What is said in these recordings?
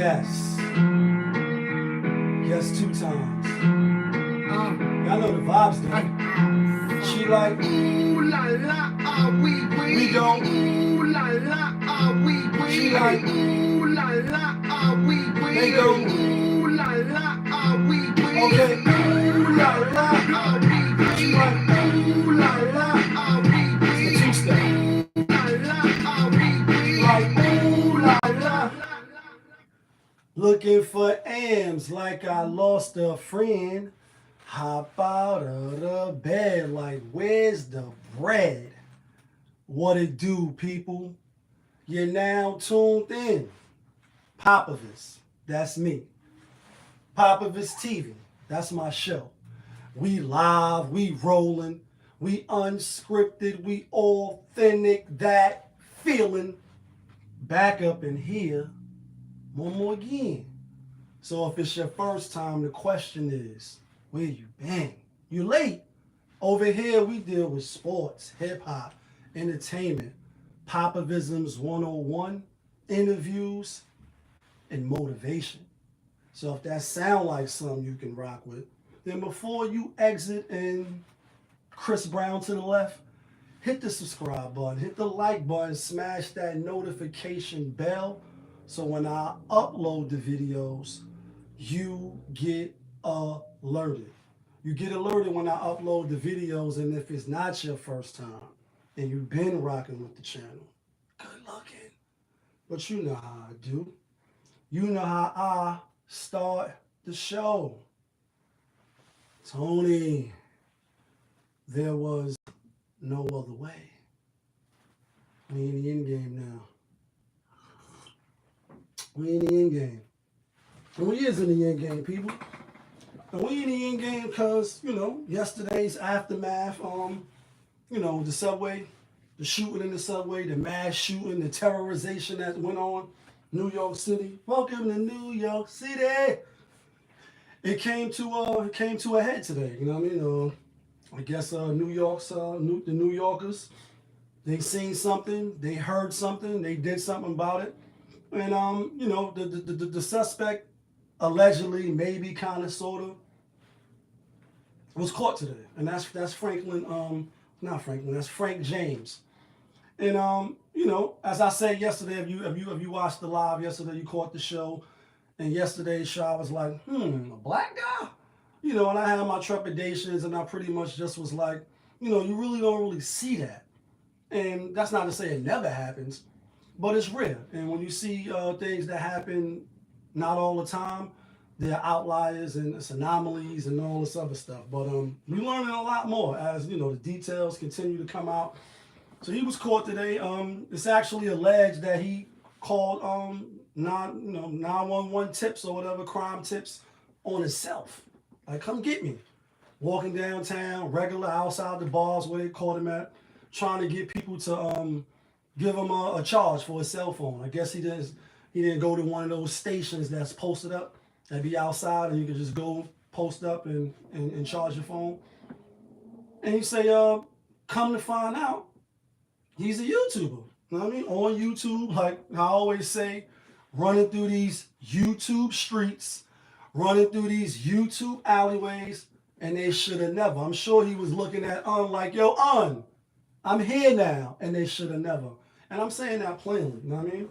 Yes. Yes, 2 times. Y'all know the vibes though. She like, ooh la la, we go. Ooh la la, we. She like, ooh la la, we. They go. Ooh la la, we. Okay. Ooh la la, we. She like, ooh la la, we. It's a two-step. Ooh la la, we. Like, ooh la la. Looking for M's like I lost a friend. Hop out of the bed like, where's the bread? What it do, people? You're now tuned in. Popovich, that's me. Popovich TV, that's my show. We live, we rolling, we unscripted, we authentic, that feeling. Back up in here, one more again. So if it's your first time, the question is, where you been? You late. Over here, we deal with sports, hip-hop, entertainment, Popovisms 101, interviews, and motivation. So if that sound like something you can rock with, then before you exit and Chris Brown to the left, hit the subscribe button, hit the like button, smash that notification bell, so when I upload the videos, you get alerted. You get alerted when I upload the videos, and if it's not your first time and you've been rocking with the channel, good looking. But you know how I do. You know how I start the show. Tony, there was no other way. We in the end game now. We in the end game. And we is in the end game, people. And we in the end game because, yesterday's aftermath, the subway, the shooting in the subway, the mass shooting, the terrorization that went on, New York City. Welcome to New York City. It came to a head today. You know what I mean? I guess the New Yorkers, they seen something, they heard something, they did something about it, and the suspect allegedly, maybe, kind of, sort of, was caught today, and that's FrankLin. Not FrankLin. That's Frank James. And as I said yesterday, if you watched the live yesterday, you caught the show. And yesterday's show, I was like, a black guy? And I had my trepidations, and I pretty much just was like, you really don't really see that. And that's not to say it never happens, but it's rare. And when you see things that happen not all the time, they're outliers and it's anomalies and all this other stuff. But we're learning a lot more as, the details continue to come out. So he was caught today. It's actually alleged that he called 911 tips or whatever, crime tips, on himself. Like, come get me. Walking downtown, regular outside the bars where they caught him at, trying to get people to give him a charge for his cell phone. I guess he didn't go to one of those stations that's posted up that be outside, and you can just go post up and charge your phone. And he say, come to find out, he's a YouTuber. You know what I mean? On YouTube, like I always say, running through these YouTube streets, running through these YouTube alleyways, and they should have never. I'm sure he was looking at like, yo, I'm here now, and they should have never. And I'm saying that plainly, you know what I mean?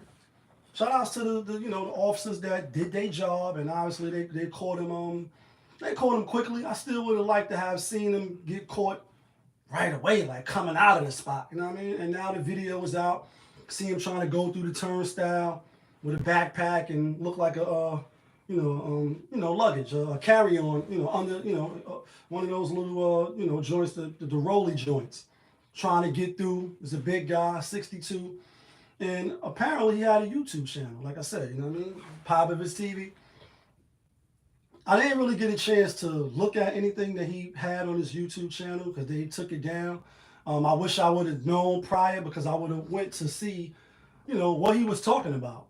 Shout outs to the officers that did their job, and obviously they caught him. They caught him quickly. I still would have liked to have seen him get caught right away, like coming out of the spot. You know what I mean? And now the video is out. See him trying to go through the turnstile with a backpack and look like a luggage, a carry-on, under one of those little joints, the rolly joints. Trying to get through. He's a big guy, 62. And apparently he had a YouTube channel, like I said, you know what I mean? Popovich TV. I didn't really get a chance to look at anything that he had on his YouTube channel because they took it down. I wish I would have known prior because I would have went to see, what he was talking about.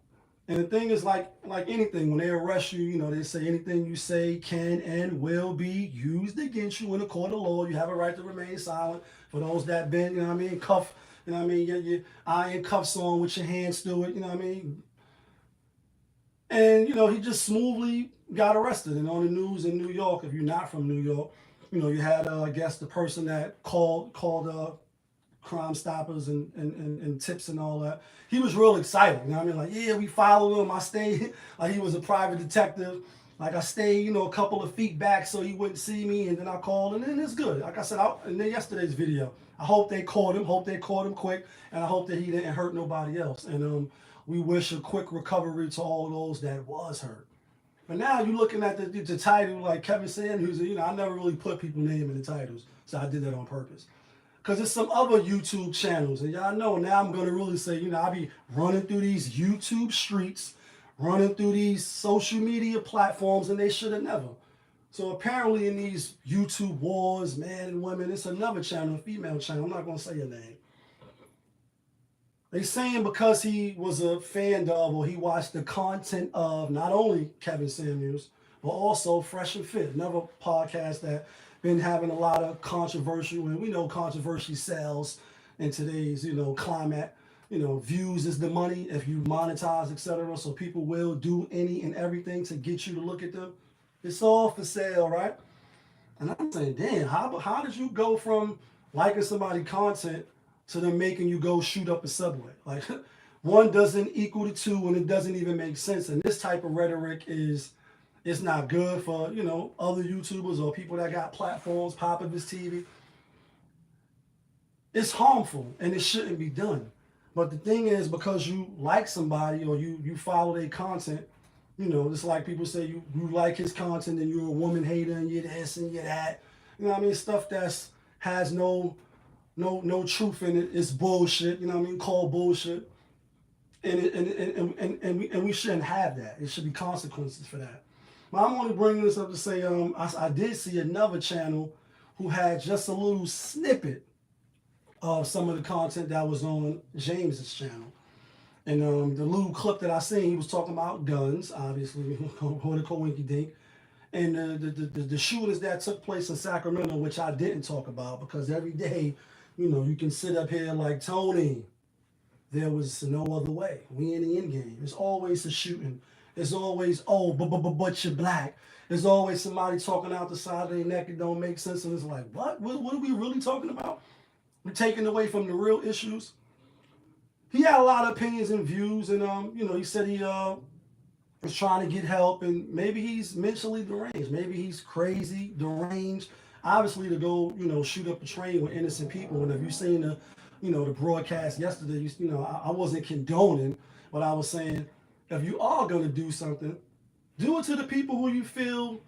And the thing is, like anything, when they arrest you, they say anything you say can and will be used against you in a court of law. You have a right to remain silent. For those that been, cuffed, your iron cuffs on with your hands through it, And, you know, he just smoothly got arrested. And on the news in New York, if you're not from New York, you know, you had, I guess, the person that called Crime Stoppers and tips and all that. He was real excited. You know what I mean? Like, yeah, we followed him. I stayed, like he was a private detective. Like I stayed, you know, a couple of feet back so he wouldn't see me, and then I called, and then it's good. Like I said, and then yesterday's video, I hope they caught him. Hope they caught him quick, and I hope that he didn't hurt nobody else. And we wish a quick recovery to all those that was hurt. But now you're looking at the title, like Kevin Samuels, you know, I never really put people's name in the titles, so I did that on purpose. Because there's some other YouTube channels, and y'all know now I'm going to really say, you know, I be running through these YouTube streets, running through these social media platforms, and they should have never. So apparently in these YouTube wars, man and women, it's another channel, a female channel, I'm not going to say her name. They saying because he was a fan of, or he watched the content of not only Kevin Samuels, but also Fresh and Fit, another podcast that been having a lot of controversial, and we know controversy sells in today's, you know, climate. You know, views is the money if you monetize, etc. So people will do any and everything to get you to look at them. It's all for sale, right? And I'm saying, damn, how did you go from liking somebody's content to them making you go shoot up a subway? Like, one doesn't equal to two, and it doesn't even make sense. And this type of rhetoric it's not good for, you know, other YouTubers or people that got platforms, Popovich TV. It's harmful, and it shouldn't be done. But the thing is, because you like somebody or you follow their content, you know, it's like people say you like his content and you're a woman hater and you're this and you're that. You know what I mean? Stuff that's has no truth in it. It's bullshit. You know what I mean? Called bullshit. And we shouldn't have that. It should be consequences for that. But I'm only bringing this up to say I did see another channel who had just a little snippet of some of the content that was on James's channel. And the little clip that I seen, he was talking about guns, obviously, what a coinky dink. And the shootings that took place in Sacramento, which I didn't talk about, because every day, you know, you can sit up here like, Tony, there was no other way. We in the end game. It's always a shooting. It's always, oh, but you're black. There's always somebody talking out the side of their neck. It don't make sense. And it's like, what? What are we really talking about? We're taking away from the real issues. He had a lot of opinions and views, and you know, he said he was trying to get help, and maybe he's mentally deranged, maybe he's crazy, deranged. Obviously, to go, you know, shoot up a train with innocent people. And if you've seen the, you know, the broadcast yesterday, you know, I wasn't condoning, but I was saying, if you are going to do something, do it to the people who you feel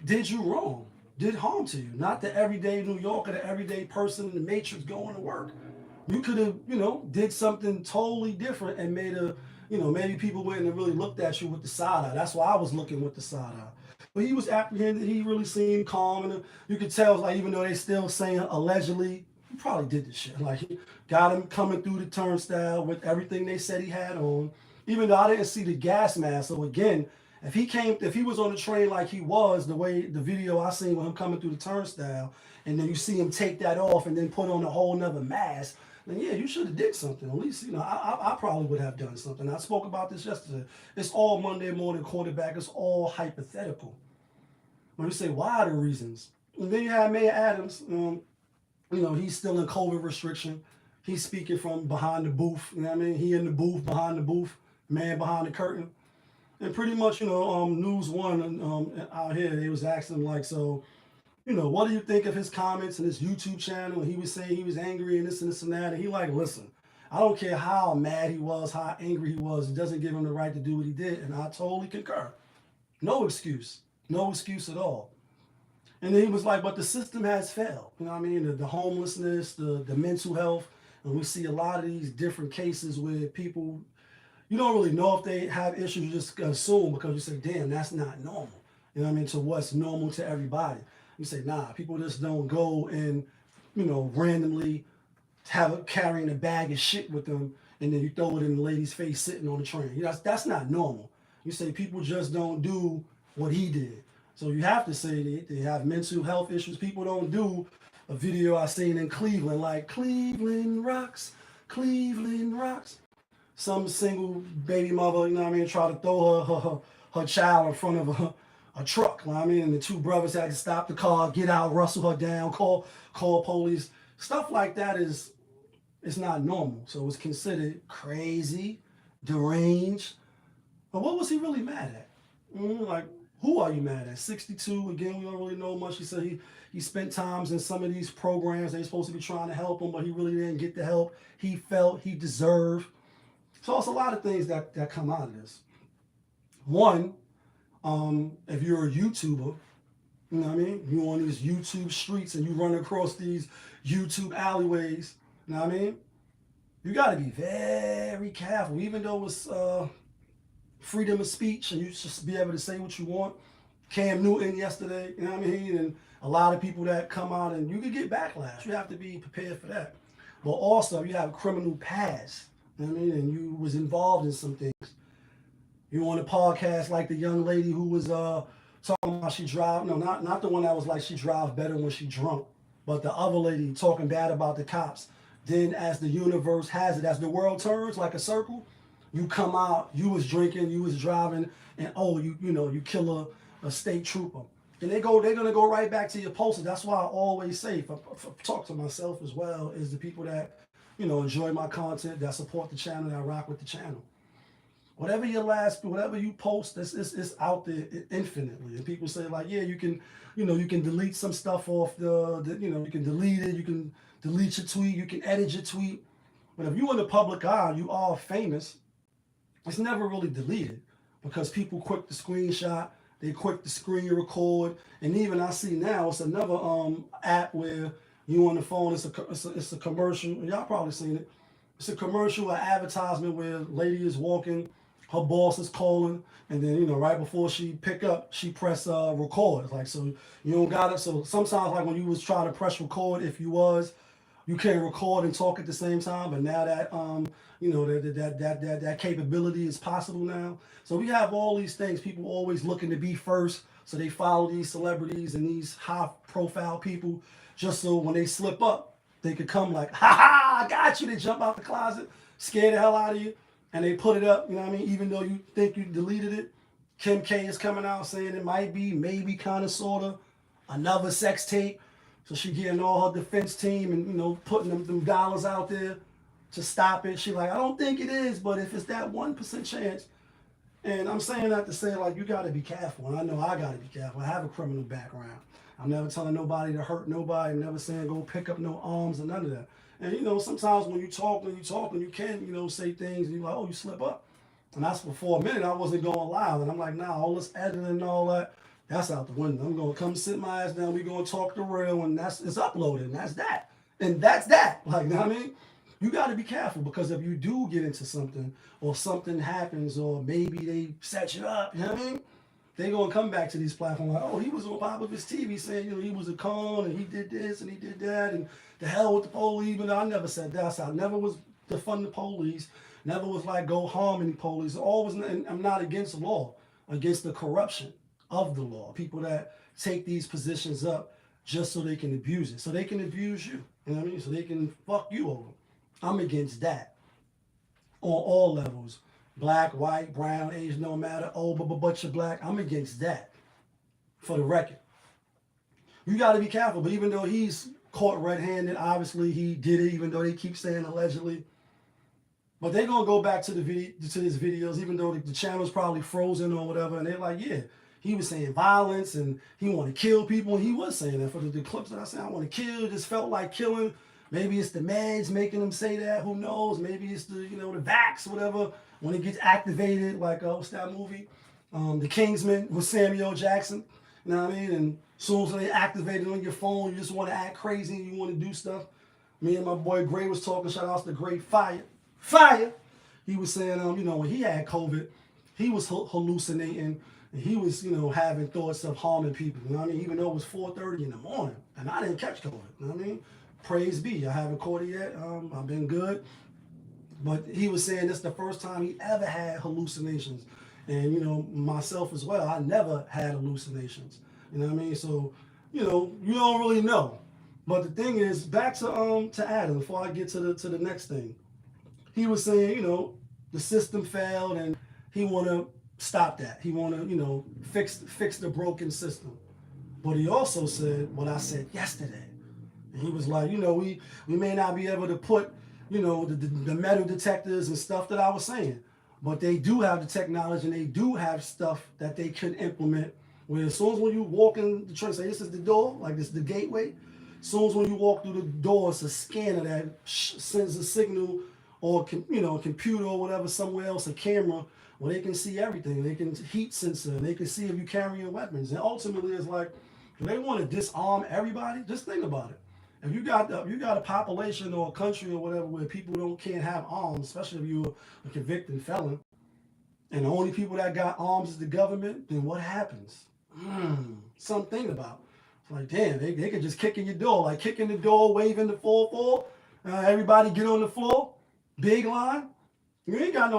did you wrong, did harm to you, not the everyday New Yorker, the everyday person in the Matrix going to work. You could have, you know, did something totally different and made a, you know, maybe people wouldn't have really looked at you with the side eye. That's why I was looking with the side eye. But he was apprehended. He really seemed calm, and you could tell, like, even though they still saying allegedly, he probably did this shit. Like, he got him coming through the turnstile with everything they said he had on. Even though I didn't see the gas mask. So again, if he was on the train like he was, the way the video I seen with him coming through the turnstile, and then you see him take that off and then put on a whole nother mask, then yeah, you should have did something. At least, you know, I probably would have done something. I spoke about this yesterday. It's all Monday morning quarterback. It's all hypothetical. When you say, why are the reasons? And then you have Mayor Adams. You know, he's still in COVID restriction. He's speaking from behind the booth. You know what I mean? He in the booth, behind the booth, man behind the curtain. And pretty much, you know, News One out here, they was asking him, like, so, you know, what do you think of his comments and his YouTube channel? And he was saying he was angry and this and this and that. And he like, listen, I don't care how mad he was, how angry he was. It doesn't give him the right to do what he did. And I totally concur. No excuse. No excuse at all. And then he was like, but the system has failed. You know what I mean? The homelessness, the mental health. And we see a lot of these different cases where people, you don't really know if they have issues, you just assume because you say, damn, that's not normal. You know what I mean? To what's normal to everybody. You say, nah, people just don't go and, you know, randomly carrying a bag of shit with them and then you throw it in the lady's face sitting on the train. You know, that's not normal. You say people just don't do what he did. So you have to say they have mental health issues. People don't do a video I seen in Cleveland, like Cleveland rocks, Cleveland rocks. some single baby mother, you know what I mean, try to throw her child in front of a truck, you know what I mean, and the two brothers had to stop the car, get out, rustle her down, call police. Stuff like that it's not normal. So it's considered crazy, deranged. But what was he really mad at? Like, who are you mad at? 62, again, we don't really know much. He said he spent times in some of these programs. They're supposed to be trying to help him, but he really didn't get the help he felt he deserved. So it's a lot of things that come out of this. One, if you're a YouTuber, you know what I mean? You're on these YouTube streets and you run across these YouTube alleyways, you know what I mean? You got to be very careful, even though it's freedom of speech and you just be able to say what you want. Cam Newton yesterday, you know what I mean? And a lot of people that come out and you could get backlash. You have to be prepared for that. But also, you have a criminal past, you know what I mean? And you was involved in some things. You on a podcast like the young lady who was talking about she drive, no, not the one that was like she drives better when she drunk, but the other lady talking bad about the cops. Then as the universe has it, as the world turns like a circle, you come out, you was drinking, you was driving, and oh, you kill a state trooper. And they're gonna go right back to your posters. That's why I always say, if I talk to myself as well, is the people that, enjoy my content, that support the channel, that rock with the channel. Whatever you post, it's out there infinitely. And people say like, yeah, you can delete some stuff off you can delete it, you can delete your tweet, you can edit your tweet. But if you're in the public eye, you are famous, it's never really deleted because people quick to screenshot, they quick to screen record, and even I see now it's another app where you on the phone, it's a commercial, y'all probably seen it. It's a commercial, an advertisement where a lady is walking, her boss is calling, and then right before she pick up, she press record. Like, so you don't got it. So sometimes like when you was trying to press record, if you can't record and talk at the same time. But now that that capability is possible now. So we have all these things. People always looking to be first, so they follow these celebrities and these high profile people, just so when they slip up, they could come like, ha ha, I got you. They jump out the closet, scare the hell out of you, and they put it up, you know what I mean? Even though you think you deleted it, Kim K is coming out saying it might be, maybe, kind of, sort of, another sex tape. So she getting all her defense team and, putting them dollars out there to stop it. She like, I don't think it is, but if it's that 1% chance, and I'm saying that to say, like, you got to be careful. And I know I got to be careful. I have a criminal background. I'm never telling nobody to hurt nobody. I'm never saying go pick up no arms or none of that. And, sometimes when you talk, you can, say things and you're like, oh, you slip up. And that's for a minute I wasn't going live. And I'm like, nah, all this editing and all that, that's out the window. I'm going to come sit my ass down. We're going to talk the real, and it's uploaded, and that's that. And that's that. Like, you know what I mean? You got to be careful, because if you do get into something or something happens or maybe they set you up, you know what I mean? They're going to come back to these platforms like, oh, he was on Popovich TV saying, he was a con and he did this and he did that and the hell with the police. Even though I never said that. So I never was defund the police. Never was like go harm any police. Always, and I'm not against the law, against the corruption of the law. People that take these positions up just so they can abuse it. So they can abuse you. You know what I mean? So they can fuck you over. I'm against that on all levels. Black, white, brown, age, no matter. Oh, but you're black. I'm against that, for the record. You got to be careful. But even though he's caught red-handed, obviously he did it, even though they keep saying allegedly. But they're going to go back to his videos, even though the channel's probably frozen or whatever. And they're like, yeah, he was saying violence and he wanted to kill people. And he was saying that for the clips that I said, I want to kill. It just felt like killing. Maybe it's the meds making him say that. Who knows? Maybe it's the, the vax, whatever. When it gets activated, like, what's that movie? The Kingsman with Samuel Jackson. You know what I mean? And as soon as they activate it on your phone, you just want to act crazy and you want to do stuff. Me and my boy Gray was talking, shout out to Great Fire. He was saying, when he had COVID, he was hallucinating. And he was, having thoughts of harming people. You know what I mean? Even though it was 4:30 in the morning. And I didn't catch COVID. You know what I mean? Praise be. I haven't caught it yet. I've been good. But he was saying this is the first time he ever had hallucinations. And, myself as well, I never had hallucinations. You know what I mean? So, you don't really know. But the thing is, back to Adam, before I get to the next thing. He was saying, the system failed, and he want to stop that. He want to, fix the broken system. But he also said what I said yesterday. And he was like, we may not be able to put, the metal detectors and stuff that I was saying, but they do have the technology and they do have stuff that they could implement. Where as soon as when you walk in the church, say this is the door, like this is the gateway. As soon as when you walk through the door, it's a scanner that sends a signal, or a computer or whatever somewhere else, a camera, where they can see everything. They can heat sensor. They can see if you're carrying weapons. And ultimately, it's like, do they want to disarm everybody? Just think about it. If you got a population or a country or whatever where people can't have arms, especially if you're a convicted felon, and the only people that got arms is the government, then what happens? Something about. It's like, damn, they could just kick in your door, like kick in the door, waving the 4-4. Everybody get on the floor, big line. You got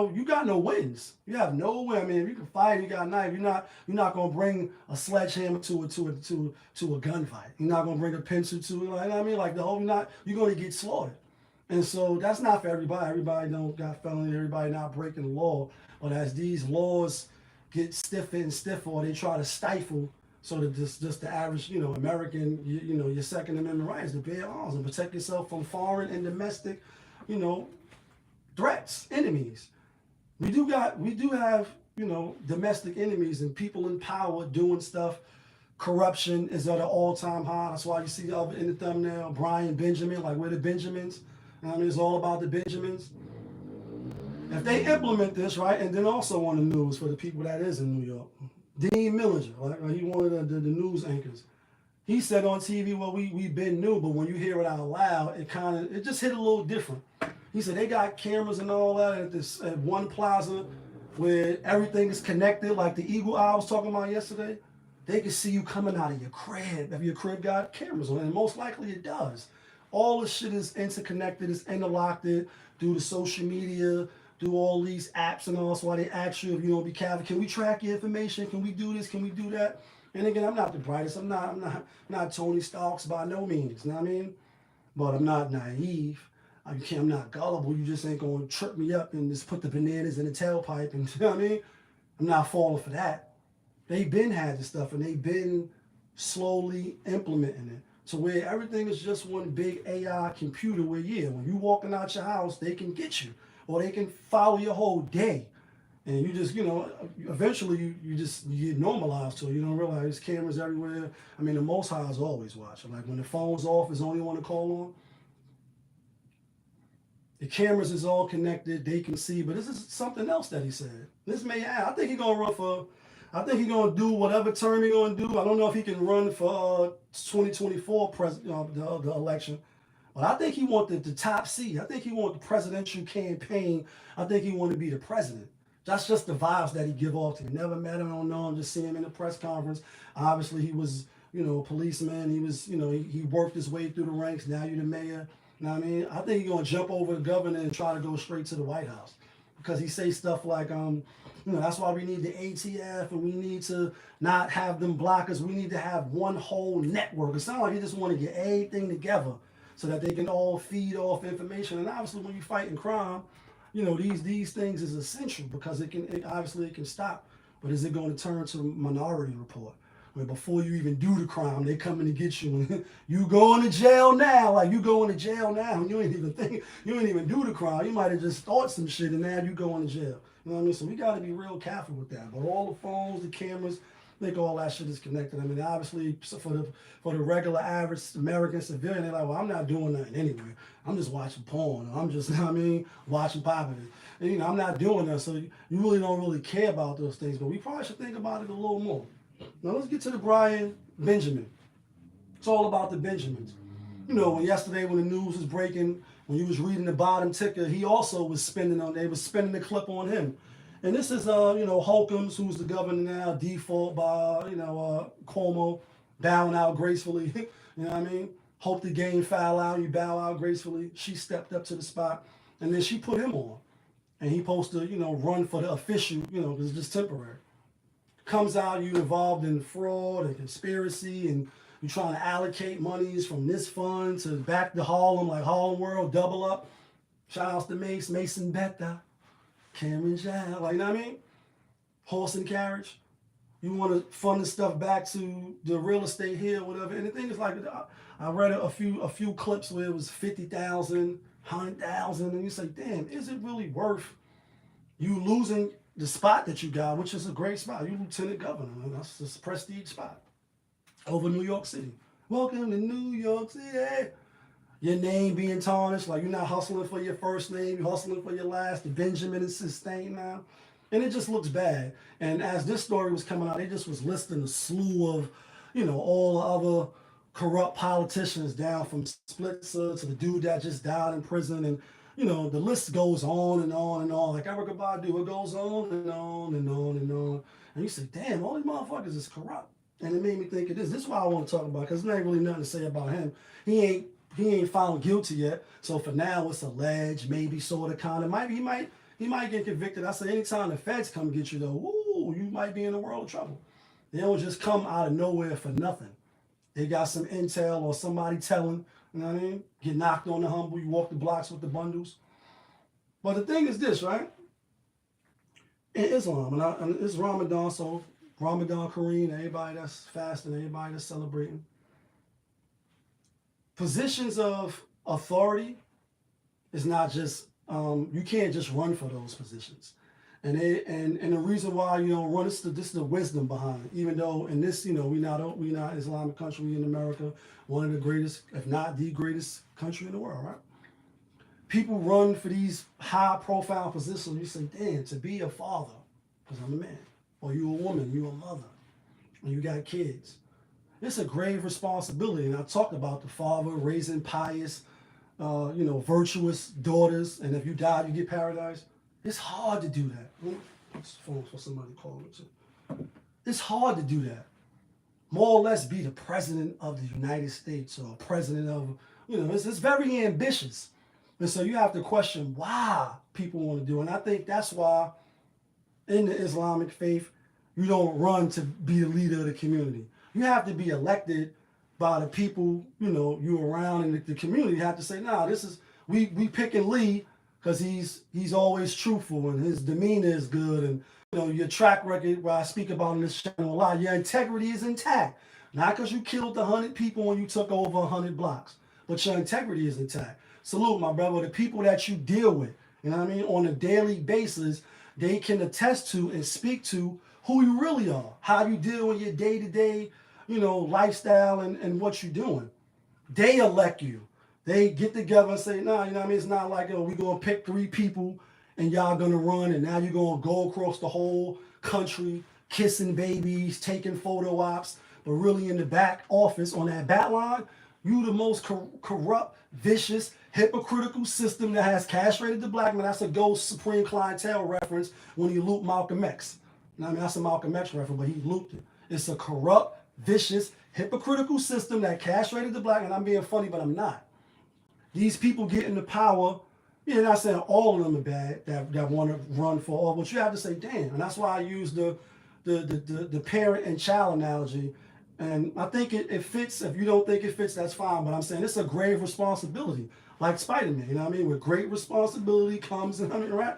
no wins. You have no win. I mean, if you can fight, you got a knife. You're not gonna bring a sledgehammer to a gunfight. You're not gonna bring a pencil to it. Like, I mean, like you're gonna get slaughtered. And so that's not for everybody. Everybody don't got felony. Everybody not breaking the law. But as these laws get stiffer and stiffer, or they try to stifle, so that just the average, American, your Second Amendment rights to bear arms and protect yourself from foreign and domestic, threats, enemies. We do have, domestic enemies and people in power doing stuff. Corruption is at an all-time high. That's why you see in the thumbnail, Brian Benjamin, like we're the Benjamins. I mean, it's all about the Benjamins. If they implement this, right, and then also on the news for the people that is in New York, Dean Millinger, right, he one of the news anchors. He said on TV, well, we've been new, but when you hear it out loud, it just hit a little different. He said they got cameras and all that at one plaza where everything is connected, like the Eagle Eye I was talking about yesterday. They can see you coming out of your crib. If your crib got cameras on it, and most likely it does. All this shit is interconnected, it's interlocked through the social media, through all these apps and all. That's why they ask you if you don't be careful. Can we track your information? Can we do this? Can we do that? And again, I'm not the brightest. I'm not Tony Starks by no means. You know what I mean? But I'm not naive. I'm not gullible. You just ain't gonna trip me up and just put the bananas in the tailpipe. And you know what I mean? I'm not falling for that. They've been had this stuff and they've been slowly implementing it. So where everything is just one big AI computer where, yeah, when you walking out your house, they can get you. Or they can follow your whole day. And you just, eventually you get normalized to it. You don't realize there's cameras everywhere. I mean, the Most High is always watching. Like when the phone's off, is the only one to call on. The cameras is all connected. They can see. But this is something else that he said. This may happen. I think he's going to do whatever term he's going to do. I don't know if he can run for 2024 the election. But I think he wanted the top seat. I think he wanted the presidential campaign. I think he wanted to be the president. That's just the vibes that he give off to me. Never met him, I don't know him, just see him in the press conference. Obviously, he was, a policeman. He was, he worked his way through the ranks. Now you're the mayor. You know what I mean? I think he's going to jump over the governor and try to go straight to the White House. Because he say stuff like, that's why we need the ATF and we need to not have them blockers. We need to have one whole network. It sounds like he just want to get everything together so that they can all feed off information. And obviously, when you fighting crime, these things is essential because it can stop. But is it going to turn to Minority Report? Where before you even do the crime, they coming to get you. You going to jail now. Like you going to jail now. And you ain't even do the crime. You might have just thought some shit and now you going to jail. You know what I mean? So we got to be real careful with that. But all the phones, the cameras, I think all that shit is connected. I mean, obviously, for the regular average American civilian, they're like, well, I'm not doing nothing anyway. I'm just watching porn. I'm just, watching popular. And, I'm not doing that. So you really don't really care about those things. But we probably should think about it a little more. Now, let's get to the Brian Benjamin. It's all about the Benjamins. Yesterday when the news was breaking, when you was reading the bottom ticker, he also was they was spinning the clip on him. And this is, Holcombs, who's the governor now, default by, Cuomo, bowing out gracefully. You know what I mean? Hope the game foul out, you bow out gracefully. She stepped up to the spot, and then she put him on. And he supposed to, run for the official, because it's just temporary. Comes out, you involved in fraud and conspiracy, and you're trying to allocate monies from this fund to back to Harlem, like Harlem World, double up. Shout outs to Mason Betta. Cameron Child, like, you know what I mean? Horse and carriage. You want to fund the stuff back to the real estate here, whatever. And the thing is, like, I read a few clips where it was 50,000, 100,000, and you say, damn, is it really worth you losing the spot that you got, which is a great spot? You lieutenant governor, and that's just a prestige spot over New York City. Welcome to New York City. Your name being tarnished, like you're not hustling for your first name, you're hustling for your last. The Benjamin is sustained now. And it just looks bad. And as this story was coming out, they just was listing a slew of, all the other corrupt politicians, down from Splitzer to the dude that just died in prison. And, the list goes on and on and on. Like Erykah Badu, it goes on and on and on and on. And you say, damn, all these motherfuckers is corrupt. And it made me think of this. This is what I want to talk about, because there's not really nothing to say about him. He ain't found guilty yet. So for now, it's alleged, maybe, sort of, kind of. He might get convicted. I say anytime the feds come get you, though, ooh, you might be in a world of trouble. They don't just come out of nowhere for nothing. They got some intel or somebody telling, you know what I mean? Get knocked on the humble, you walk the blocks with the bundles. But the thing is this, right? In Islam, and it's Ramadan, so Ramadan Kareem, everybody that's fasting, everybody that's celebrating. Positions of authority is not just, you can't just run for those positions. And the reason why you don't run, this is the wisdom behind it. Even though in this, we not an Islamic country, we in America, one of the greatest, if not the greatest country in the world, right? People run for these high profile positions. You say, damn, to be a father, because I'm a man, or you a woman, you a mother, and you got kids. It's a grave responsibility. And I talked about the father raising pious, virtuous daughters, and if you die, you get paradise. It's hard to do that. This phone's for somebody calling me. It's hard to do that. More or less be the president of the United States or president of, it's very ambitious. And so you have to question why people want to do it. And I think that's why in the Islamic faith, you don't run to be the leader of the community. You have to be elected by the people, you around in the community. You have to say, nah, this is, we picking Lee because he's always truthful and his demeanor is good. And, your track record, where I speak about in this channel a lot, your integrity is intact. Not because you killed 100 people when you took over 100 blocks, but your integrity is intact. Salute, my brother. The people that you deal with, on a daily basis, they can attest to and speak to who you really are, how you deal with your day-to-day, lifestyle and what you're doing. They elect you. They get together and say, nah, it's not like, we're going to pick 3 people and y'all going to run and now you're going to go across the whole country, kissing babies, taking photo ops, but really in the back office on that bat line, you the most corrupt, vicious, hypocritical system that has castrated the black man. That's a Ghost Supreme Clientele reference when he looped Malcolm X. That's a Malcolm X reference, but he looped it. It's a corrupt, vicious, hypocritical system that castrated the black man. I'm being funny, but I'm not. These people get into power. Not saying all of them are bad that want to run for all, but you have to say, damn. And that's why I use the parent and child analogy. And I think it fits. If you don't think it fits, that's fine. But I'm saying it's a grave responsibility, like Spider-Man. With great responsibility comes, right?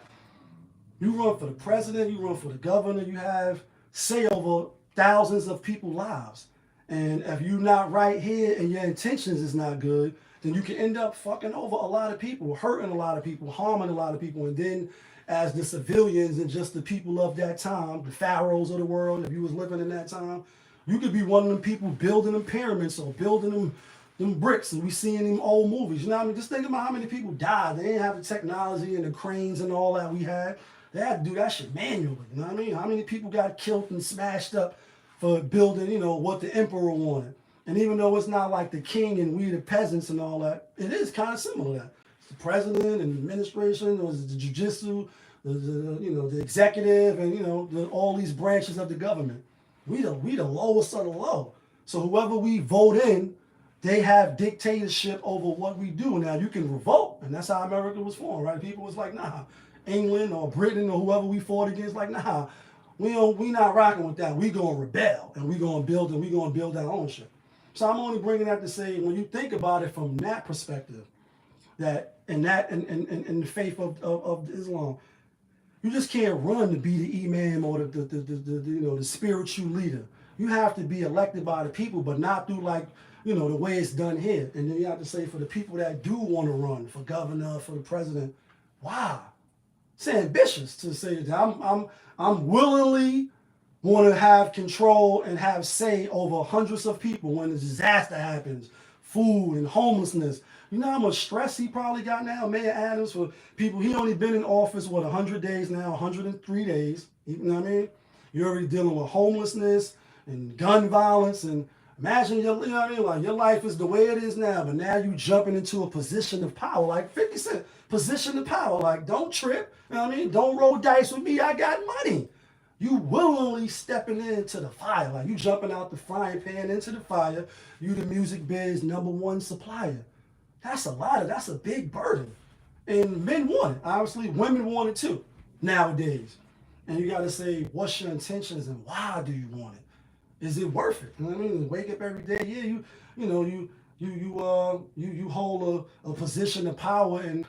You run for the president, you run for the governor, you have say over thousands of people's lives. And if you're not right here and your intentions is not good, then you can end up fucking over a lot of people, hurting a lot of people, harming a lot of people. And then as the civilians and just the people of that time, the pharaohs of the world, if you was living in that time, you could be one of them people building them pyramids or building them bricks, and we see in them old movies. Just think about how many people died. They didn't have the technology and the cranes and all that we had. They had to do that shit manually. How many people got killed and smashed up for building, what the emperor wanted? And even though it's not like the king and we the peasants and all that, it is kind of similar to that. It's the president and the administration, or the jujitsu, the executive, and all these branches of the government. We the lowest of the low. So whoever we vote in, they have dictatorship over what we do. Now you can revolt, and that's how America was formed, right? People was like, nah, England or Britain or whoever we fought against, like, nah, we not rocking with that. We gonna rebel and we gonna build our own shit. So I'm only bringing that to say, when you think about it from that perspective, that in the faith of Islam, You just can't run to be the imam or the spiritual leader. You have to be elected by the people, but not through like, the way it's done here. And then you have to say for the people that do want to run for governor, for the president, wow, it's ambitious to say that I'm willingly want to have control and have say over hundreds of people when a disaster happens, food and homelessness. You know how much stress he probably got now, Mayor Adams, for people. He only been in office, 100 days now, 103 days. You know what I mean? You're already dealing with homelessness and gun violence. And imagine, like your life is the way it is now, but now you jumping into a position of power, like 50 Cent, position of power. Like, don't trip, you know what I mean? Don't roll dice with me, I got money. You willingly stepping into the fire, like you jumping out the frying pan into the fire. You the music biz #1 supplier. That's a big burden. And men want it. Obviously, women want it too nowadays. And you got to say, what's your intentions and why do you want it? Is it worth it? You know what I mean? Wake up every day. Yeah, you hold a position of power, and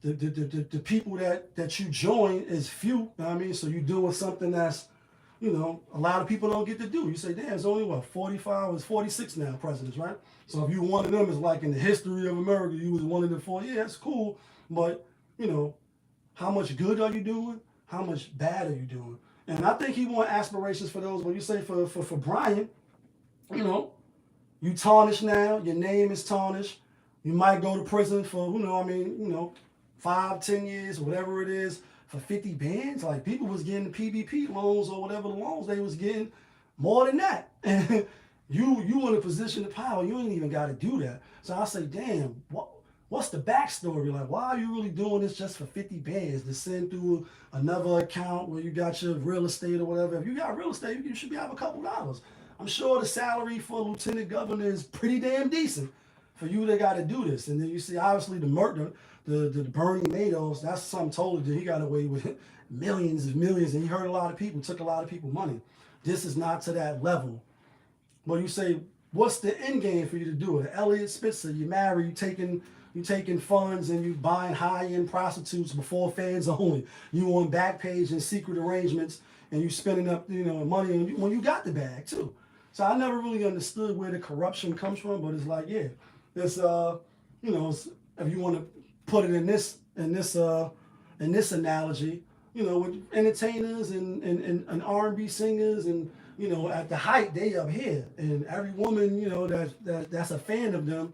the people that you join is few. You know what I mean? So you're doing something that's a lot of people don't get to do. You say, damn, it's only 45, it's 46 now presidents, right? So if you one of them, is like in the history of America, you was one of the 4. Yeah, that's cool. But, how much good are you doing? How much bad are you doing? And I think he want aspirations for those. When you say for Brian, you tarnished now. Your name is tarnished. You might go to prison for, 5, 10 years, whatever it is, for 50 bands. Like, people was getting PPP loans or whatever the loans they was getting, more than that. And you in a position of power, you ain't even got to do that. So I say, damn, what's the backstory? Like, why are you really doing this just for 50 bands to send through another account where you got your real estate or whatever? If you got real estate, you should have a couple dollars. I'm sure the salary for a lieutenant governor is pretty damn decent for you that got to do this. And then you see, obviously, the Bernie Madoffs, that's something totally different. He got away with millions and millions, and he hurt a lot of people, took a lot of people money. This is not to that level. But you say, what's the end game for you to do it? Elliot Spitzer, you marry, you taking funds and you buying high-end prostitutes before fans only. You on Backpage and secret arrangements, and you spending up money when you got the bag too. So I never really understood where the corruption comes from, but it's like, yeah, it's if you want to put it in this analogy, with entertainers and R&B singers, and at the height they up here, and every woman that's a fan of them,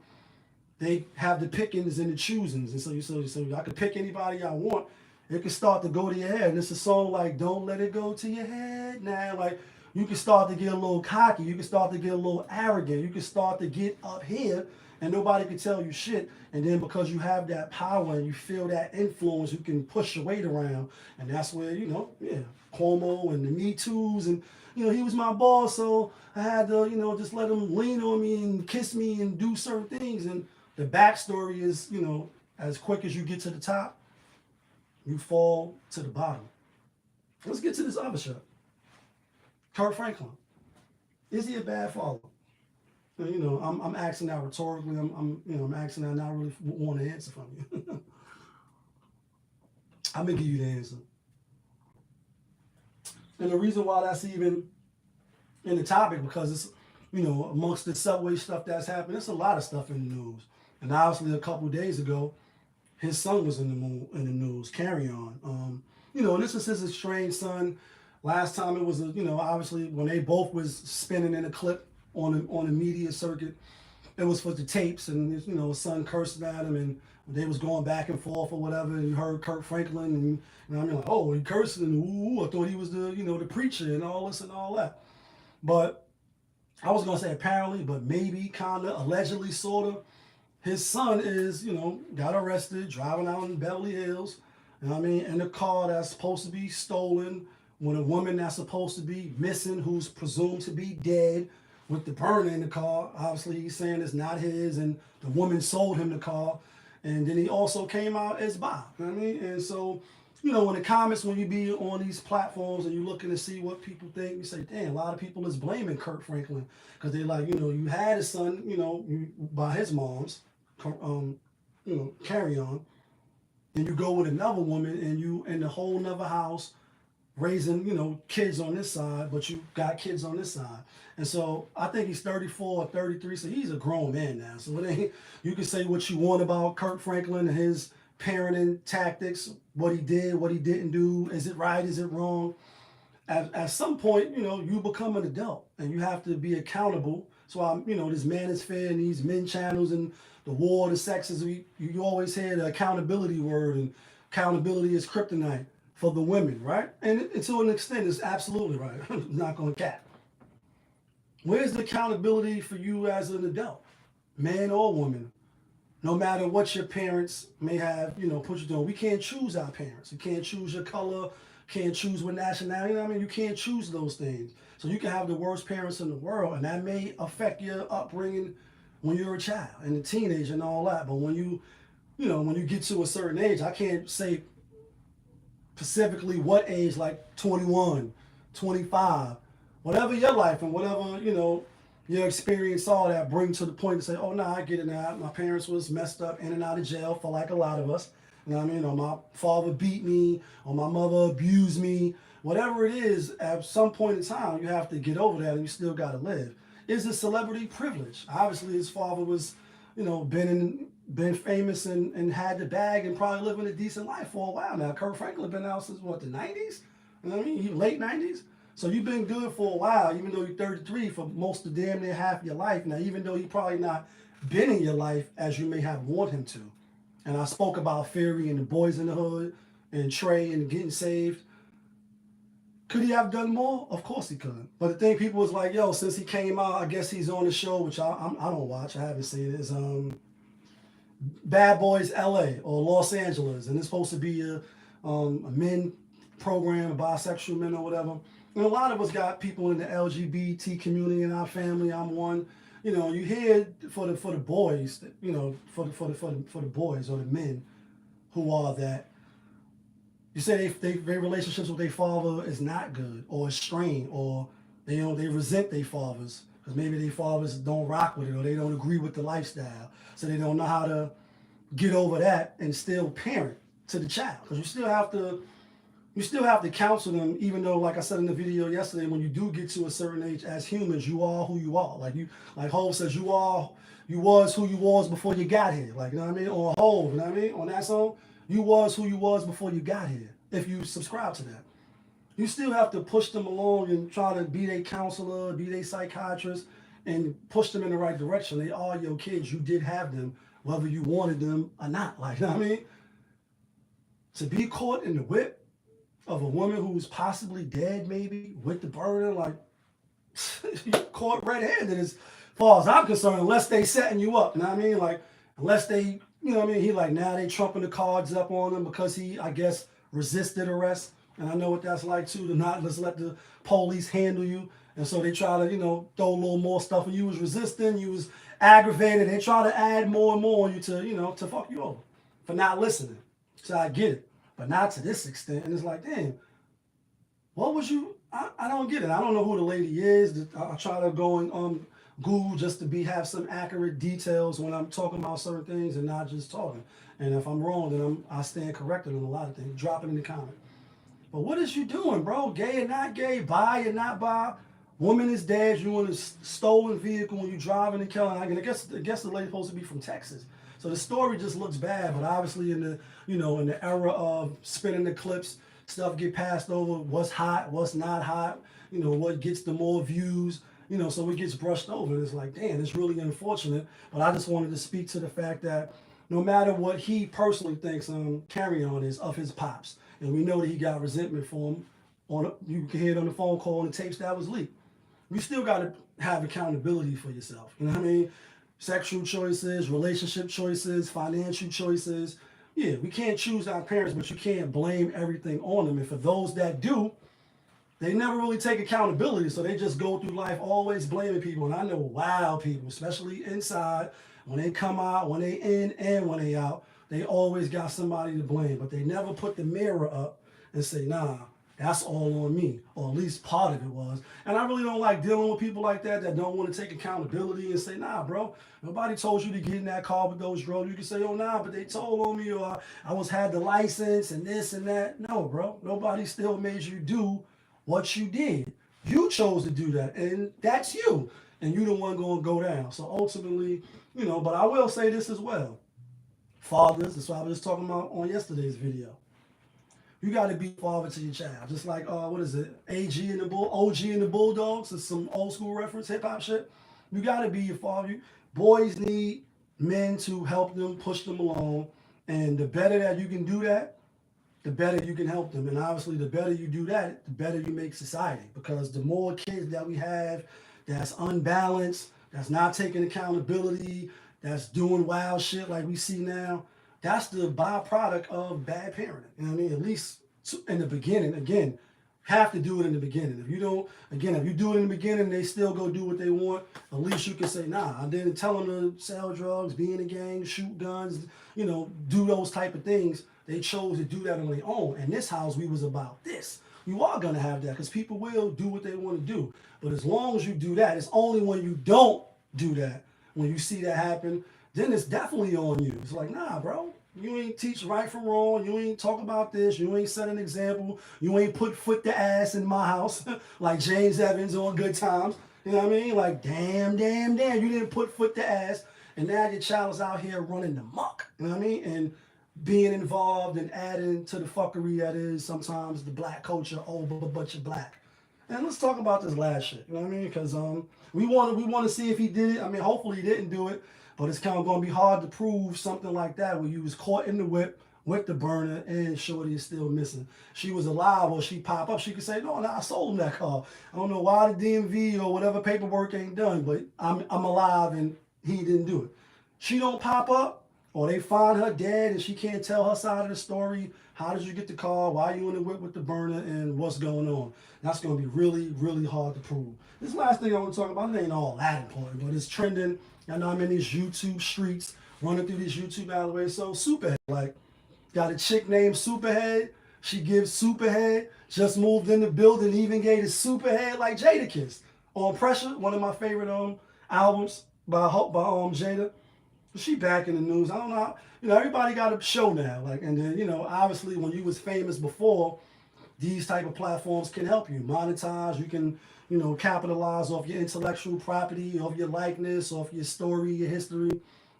they have the pickings and the choosings, and so I could pick anybody I want. It can start to go to your head, and it's a song like "Don't Let It Go to Your Head Now." Like, you can start to get a little cocky, you can start to get a little arrogant, you can start to get up here, and nobody can tell you shit. And then because you have that power and you feel that influence, you can push your weight around, and that's where Cuomo and the Me Too's, and he was my boss, so I had to just let him lean on me and kiss me and do certain things. And the backstory is, as quick as you get to the top, you fall to the bottom. Let's get to this other shot. KuRt FrankLin. Is he a bad father? I'm asking that rhetorically. I'm asking that, and I really want to answer from you. I'm gonna give you the answer. And the reason why that's even in the topic, because it's amongst the subway stuff that's happened, there's a lot of stuff in the news. And obviously, a couple of days ago, his son was in the news. Carry on. And this is his estranged son. Last time it was obviously when they both was spinning in a clip on the media circuit, it was for the tapes, and his son cursing at him, and they was going back and forth or whatever, and you heard KuRt FrankLin, and like, oh, he cursing, and ooh, I thought he was the preacher and all this and all that. But I was gonna say apparently, but maybe, kinda, allegedly, sorta, his son is, got arrested driving out in Beverly Hills, in a car that's supposed to be stolen, when a woman that's supposed to be missing, who's presumed to be dead, with the burner in the car. Obviously, he's saying it's not his, and the woman sold him the car. And then he also came out as bi. And so, in the comments, when you be on these platforms and you're looking to see what people think, you say, damn, a lot of people is blaming KuRt FrankLin, because they like, you had his son, by his mom's, carry on. and you go with another woman and you in a whole nother house raising, kids on this side, but you got kids on this side. And so I think he's 34 or 33, so he's a grown man now. So it ain't, you can say what you want about KuRt FrankLin and his parenting tactics, what he did, what he didn't do, is it right, is it wrong? At some point, you become an adult and you have to be accountable. So this Manosphere and these men channels and the war of the sexes, you always hear the accountability word, and accountability is kryptonite for the women, right? And to an extent, it's absolutely right. I'm not going to cap. Where's the accountability for you as an adult, man or woman? No matter what your parents may have, put you through. We can't choose our parents. You can't choose your color, can't choose what nationality. You can't choose those things. So you can have the worst parents in the world, and that may affect your upbringing when you're a child and a teenager and all that. But when you get to a certain age, I can't say specifically what age, like 21, 25, whatever your life and whatever, your experience, all that, bring to the point to say, oh, no, I get it now. My parents was messed up in and out of jail for like a lot of us. Or my father beat me, or my mother abused me. Whatever it is, at some point in time, you have to get over that and you still got to live. Is it celebrity privilege? Obviously, his father was, been famous and had the bag and probably living a decent life for a while now. KuRt FrankLin been out since, the 90s? Late 90s? So you've been good for a while, even though you're 33 for most of damn near half your life. Now, even though he probably not been in your life as you may have wanted him to. And I spoke about Fury and the Boys in the Hood and Trey and getting saved. Could he have done more? Of course he could. But the thing, people was like, yo, since he came out, I guess he's on the show, which I don't watch. I haven't seen it. It's Bad Boys LA or Los Angeles. And it's supposed to be a men program, bisexual men or whatever. And a lot of us got people in the LGBT community in our family. I'm one. You hear for the boys, for the boys or the men who are that. You say their relationships with their father is not good or is strained, or they resent their fathers because maybe their fathers don't rock with it or they don't agree with the lifestyle, so they don't know how to get over that and still parent to the child, because you still have to counsel them, even though, like I said in the video yesterday, when you do get to a certain age, as humans, you are who you are. Like Hov says, you was who you was before you got here. Like, Or Hov, On that song, you was who you was before you got here. If you subscribe to that, you still have to push them along and try to be their counselor, be their psychiatrist, and push them in the right direction. They are your kids. You did have them, whether you wanted them or not. To be caught in the whip of a woman who's possibly dead, maybe, with the burner, you're caught red-handed as far as I'm concerned, unless they setting you up, unless they, he now they trumping the cards up on him because he, I guess, resisted arrest. And I know what that's like, too, to not just let the police handle you. And so they try to, throw a little more stuff, and you was resisting, you was aggravated. They try to add more and more on you to, to fuck you over for not listening. So I get it. But not to this extent. And it's like, damn, what was you? I don't get it. I don't know who the lady is. I try to go and Google just to have some accurate details when I'm talking about certain things and not just talking. And if I'm wrong, then I stand corrected on a lot of things. Drop it in the comment. But what is you doing, bro? Gay or not gay? Bi or not bi? Woman is dead. You in a stolen vehicle when you driving and killing. I guess the lady's supposed to be from Texas. So the story just looks bad, but obviously in the era of spinning the clips, stuff get passed over. What's hot, what's not hot, what gets the more views, so it gets brushed over. And it's like, damn, it's really unfortunate. But I just wanted to speak to the fact that no matter what he personally thinks Carry On is of his pops, and we know that he got resentment for him, you can hear it on the phone call and the tapes that was leaked. You still got to have accountability for yourself. You know what I mean? Sexual choices, relationship choices, financial choices. Yeah, we can't choose our parents, but you can't blame everything on them. And for those that do, they never really take accountability. So they just go through life always blaming people. And I know wild people, especially inside, when they come out, when they in and when they out, they always got somebody to blame. But they never put the mirror up and say, nah, That's all on me, or at least part of it was. And I really don't like dealing with people like that don't want to take accountability and say, nah, bro, nobody told you to get in that car with those drugs. You can say, oh, nah, but they told on me, or I had the license and this and that. No, bro, nobody still made you do what you did. You chose to do that, and that's you. And you the one going to go down. So ultimately, but I will say this as well. Fathers, that's what I was just talking about on yesterday's video. You got to be a father to your child. Just like, what is it? OG and the Bulldogs. It's some old school reference, hip hop shit. You got to be your father. Boys need men to help them, push them along. And the better that you can do that, the better you can help them. And obviously, the better you do that, the better you make society. Because the more kids that we have that's unbalanced, that's not taking accountability, that's doing wild shit like we see now, that's the byproduct of bad parenting. You know what I mean? At least in the beginning. Again, have to do it in the beginning. If you don't, again, if you do it in the beginning, they still go do what they want. At least you can say, nah, I didn't tell them to sell drugs, be in a gang, shoot guns, do those type of things. They chose to do that on their own. In this house, we was about this. You are going to have that because people will do what they want to do. But as long as you do that, it's only when you don't do that, when you see that happen, then it's definitely on you. It's like, nah, bro, you ain't teach right from wrong. You ain't talk about this. You ain't set an example. You ain't put foot to ass in my house like James Evans on Good Times. You know what I mean? Like, damn, you didn't put foot to ass. And now your child is out here running the muck. You know what I mean? And being involved and adding to the fuckery that is sometimes the black culture, but you're black. And let's talk about this last shit. You know what I mean? Because we want to see if he did it. I mean, hopefully he didn't do it. But it's kind of going to be hard to prove something like that where you was caught in the whip with the burner and Shorty is still missing. She was alive or she pop up. She could say, no, I sold him that car. I don't know why the DMV or whatever paperwork ain't done, but I'm alive and he didn't do it. She don't pop up or they find her dead and she can't tell her side of the story. How did you get the car? Why are you in the whip with the burner and what's going on? That's going to be really, really hard to prove. This last thing I want to talk about, it ain't all that important, but it's trending. I know I'm in these YouTube streets, running through these YouTube alleyways. So Superhead, like, got a chick named Superhead. She gives Superhead. Just moved in the building, even gave it Superhead like Jadakiss. On Pressure, one of my favorite albums by Jada. She back in the news. I don't know. Everybody got a show now. Like, and then obviously when you was famous before, these type of platforms can help you monetize. You can capitalize off your intellectual property, off your likeness, off your story, your history.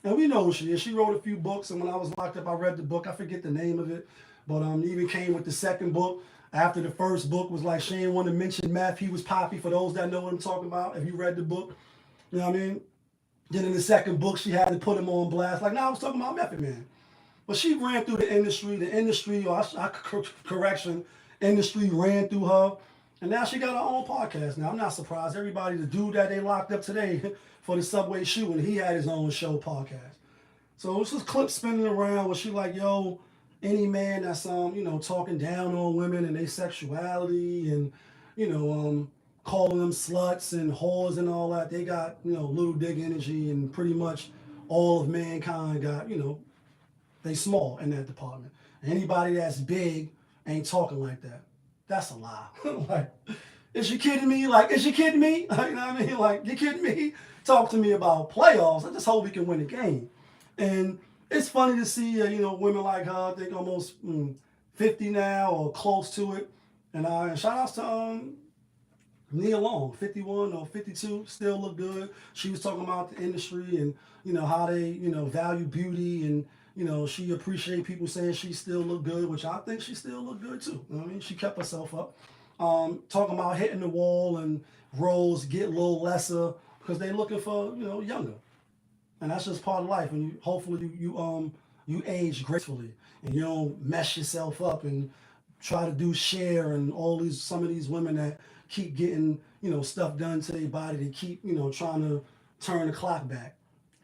And we know who she is. She wrote a few books, and when I was locked up, I read the book. I forget the name of it, but even came with the second book. After the first book was like, she didn't want to mention meth. He was Poppy, for those that know what I'm talking about. If you read the book, you know what I mean? Then in the second book, she had to put him on blast. Like, I was talking about Method Man. But she ran through the industry, industry ran through her. And now she got her own podcast. Now, I'm not surprised. Everybody, the dude that they locked up today for the subway shooting, he had his own show podcast. So it's just clips spinning around where she like, yo, any man that's, talking down on women and their sexuality and, calling them sluts and whores and all that, they got, little dick energy, and pretty much all of mankind got, they small in that department. Anybody that's big ain't talking like that. That's a lie. Like, is you kidding me? Like, is you kidding me? Like, you know what I mean? Like, you kidding me? Talk to me about playoffs. I just hope we can win the game. And it's funny to see, women like her, I think almost 50 now or close to it. And shout outs to Nia Long, 51 or 52, still look good. She was talking about the industry and, how they, value beauty and, she appreciate people saying she still look good, which I think she still look good too. You know what I mean? She kept herself up. Talking about hitting the wall and roles get a little lesser because they looking for, younger. And that's just part of life. And hopefully you age gracefully and you don't mess yourself up and try to do Cher and some of these women that keep getting, stuff done to their body. They keep, trying to turn the clock back.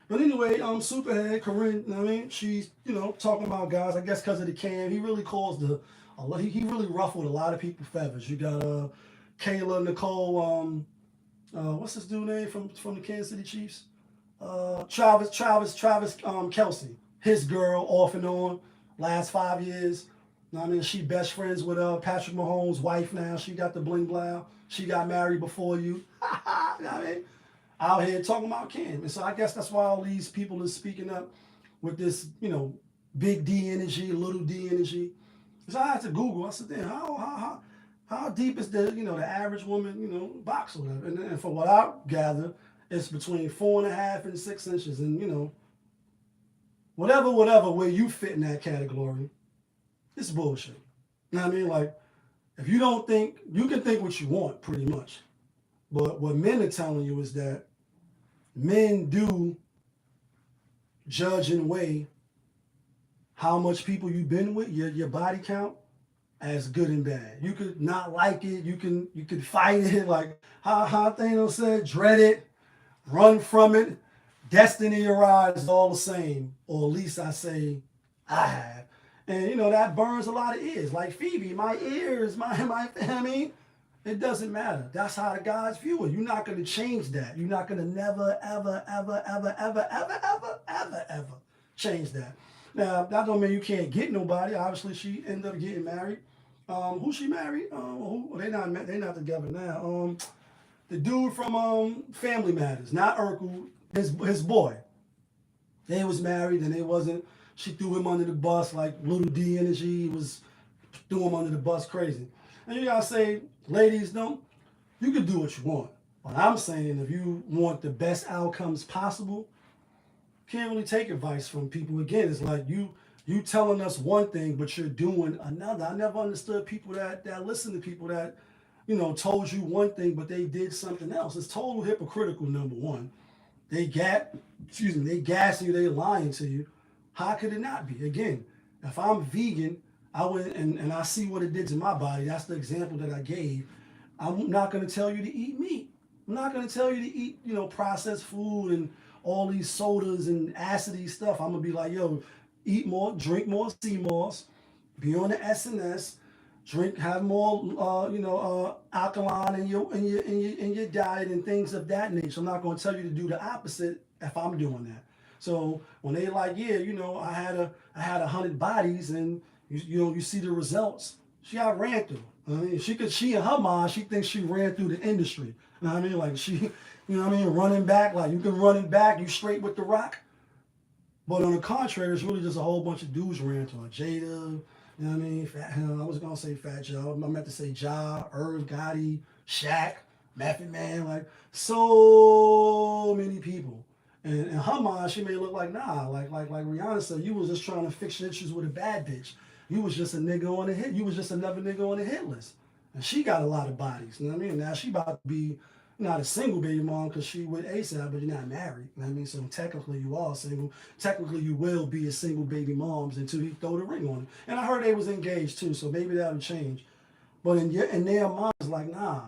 But anyway, Superhead, KuRt, you know what I mean? She's, talking about guys, I guess because of the cam. He really he really ruffled a lot of people's feathers. You got Kayla Nicole, what's this dude name from the Kansas City Chiefs? Travis Kelsey. His girl, off and on, last 5 years. I mean, she best friends with Patrick Mahomes' wife now. She got the bling blow. She got married before you. You know what I mean? Out here talking about Kim. And so I guess that's why all these people are speaking up with this, big D energy, little D energy. So I had to Google. I said, damn, how deep is the average woman, boxer? And for what I gather, it's between 4.5 and 6 inches. And, whatever, where you fit in that category, it's bullshit. You know what I mean? Like, if you don't think, you can think what you want, pretty much. But what men are telling you is that men do judge and weigh how much people you've been with, your body count, as good and bad. You could not like it. You could fight it, like how Thanos said, dread it, run from it. Destiny arrives is all the same, or at least I say I have. And that burns a lot of ears. Like Phoebe, my ears, I mean, it doesn't matter. That's how the guys view it. You're not going to change that. You're not going to never, ever, ever, ever, ever, ever, ever, ever, ever change that. Now, that don't mean you can't get nobody. Obviously, she ended up getting married. Who she married? They not together now. The dude from Family Matters, not Urkel, his boy. They was married and they wasn't. She threw him under the bus like little D energy threw him under the bus crazy. And you gotta say, ladies, you can do what you want. But I'm saying if you want the best outcomes possible, can't really take advice from people. Again, it's like you telling us one thing, but you're doing another. I never understood people that listen to people that, told you one thing, but they did something else. It's total hypocritical, number one. They gassing you, they lying to you. How could it not be? Again, if I'm vegan, I went and I see what it did to my body. That's the example that I gave. I'm not going to tell you to eat meat. I'm not going to tell you to eat, processed food and all these sodas and acidy stuff. I'm going to be like, yo, eat more, drink more sea moss, be on the SNS, have more, alkaline in your diet and things of that nature. I'm not going to tell you to do the opposite if I'm doing that. So when they like, yeah, I had 100 bodies and you see the results. She got ran through. I mean, she in her mind, she thinks she ran through the industry. You know what I mean? Like she, running back, like you can run it back, you straight with the rock. But on the contrary, it's really just a whole bunch of dudes ran through her. Jada, you know what I mean? I was gonna say Fat Joe. I meant to say Ja, Irv Gotti, Shaq, Method Man, like so many people. And in her mind, she may look like, nah, like Rihanna said, you was just trying to fix your issues with a bad bitch. You was just a nigga on the hit. You was just another nigga on the hit list. And she got a lot of bodies. You know what I mean? Now she about to be not a single baby mom because she with ASAP, but you're not married. You know what I mean? So technically you are single. Technically you will be a single baby moms until he throw the ring on it. And I heard they was engaged too, so maybe that'll change. But in their minds, like, nah,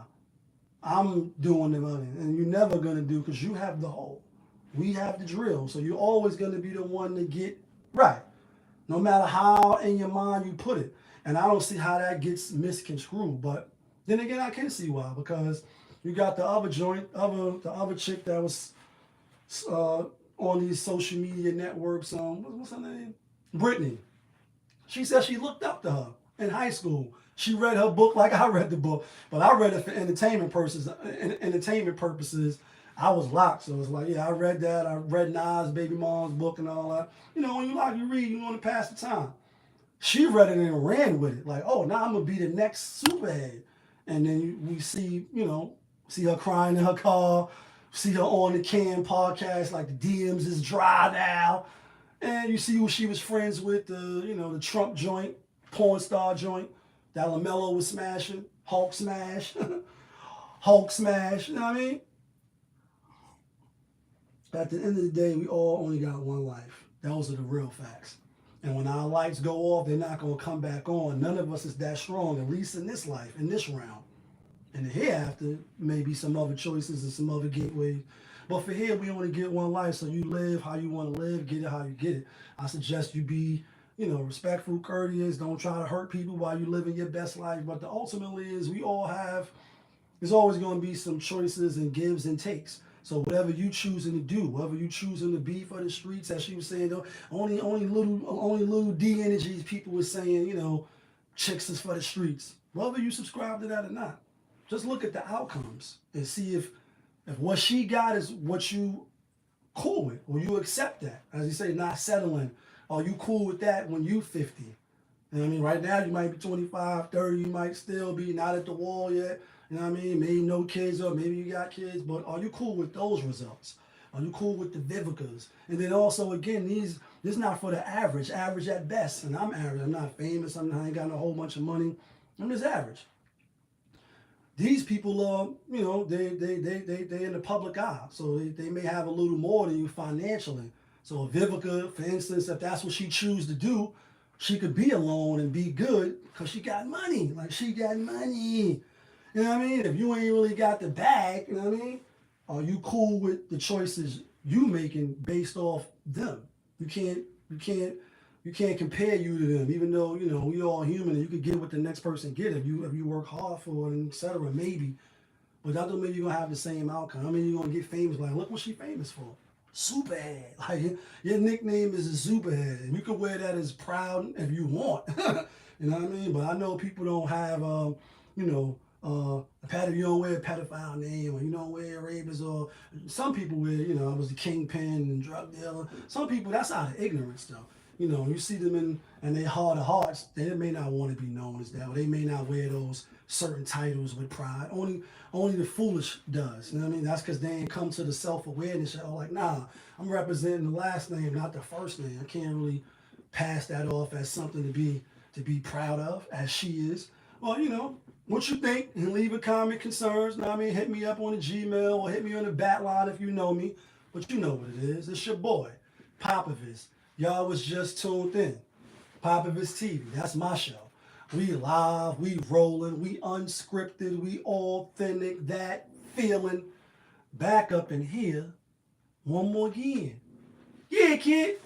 I'm doing the money. And you're never going to do because you have the hole. We have the drill. So you're always going to be the one to get right. No matter how in your mind you put it. And I don't see how that gets misconstrued. But then again, I can see why. Because you got the other the other chick that was on these social media networks. What's her name? Brittany. She said she looked up to her in high school. She read her book like I read the book. But I read it for entertainment purposes. I was locked, so it's like, yeah, I read that. I read Nas, Baby Mom's book and all that. When you lock, you read, you want to pass the time. She read it and ran with it. Like, oh, now I'm going to be the next superhead. And then we see, see her crying in her car, see her on the Cam podcast, like the DMs is dry now. And you see who she was friends with, the Trump joint, porn star joint, that LaMelo was smashing, Hulk smash, Hulk smash, you know what I mean? At the end of the day, we all only got one life. Those are the real facts. And when our lights go off, they're not going to come back on. None of us is that strong, at least in this life, in this round. And the hereafter, maybe some other choices and some other gateways. But for here, we only get one life, so you live how you want to live, get it how you get it. I suggest you be, respectful, courteous, don't try to hurt people while you living your best life. But the ultimately is there's always going to be some choices and gives and takes. So whatever you choosing to do, whatever you choosing to be for the streets, as she was saying, only little D energies people were saying, chicks is for the streets. Whether you subscribe to that or not, just look at the outcomes and see if what she got is what you cool with, or you accept that. As you say, not settling. Are you cool with that when you 50? You know what I mean? Right now, you might be 25, 30, you might still be not at the wall yet. You know what I mean? Maybe no kids, or maybe you got kids, but are you cool with those results? Are you cool with the Vivicas? And then also, again, this is not for the average at best. And I'm average. I'm not famous. I ain't got a whole bunch of money. I'm just average. These people are, you know, they in the public eye. So they may have a little more than you financially. So a Vivica, for instance, if that's what she chooses to do, she could be alone and be good because she got money. Like, she got money. You know what I mean? If you ain't really got the bag, you know what I mean? Are you cool with the choices you making based off them? You can't compare you to them, even though, you know, we all human and you could get what the next person get if you work hard for it, etc. Maybe. But that don't mean you're gonna have the same outcome. I mean, you're gonna get famous. Like, look what she famous for. Superhead. Like, your nickname is a superhead. And you can wear that as proud if you want. You know what I mean? But I know people don't have you know, you don't wear a pedophile name, or you don't wear rapist, or some people wear, you know, I was the kingpin and drug dealer. Some people, that's out of ignorance though. You know, you see them in their heart of hearts, they may not want to be known as that, or they may not wear those certain titles with pride. Only the foolish does. You know what I mean? That's because they ain't come to the self-awareness. Or like, nah, I'm representing the last name, not the first name. I can't really pass that off as something to be proud of, as she is. Well, you know, what you think, and leave a comment, concerns. Know what I mean? Hit me up on the Gmail, or hit me on the bat line if you know me. But you know what it is. It's your boy, Popovich. Y'all was just tuned in. Popovich TV. That's my show. We live, we rolling, we unscripted, we authentic, that feeling. Back up in here one more again. Yeah, kid.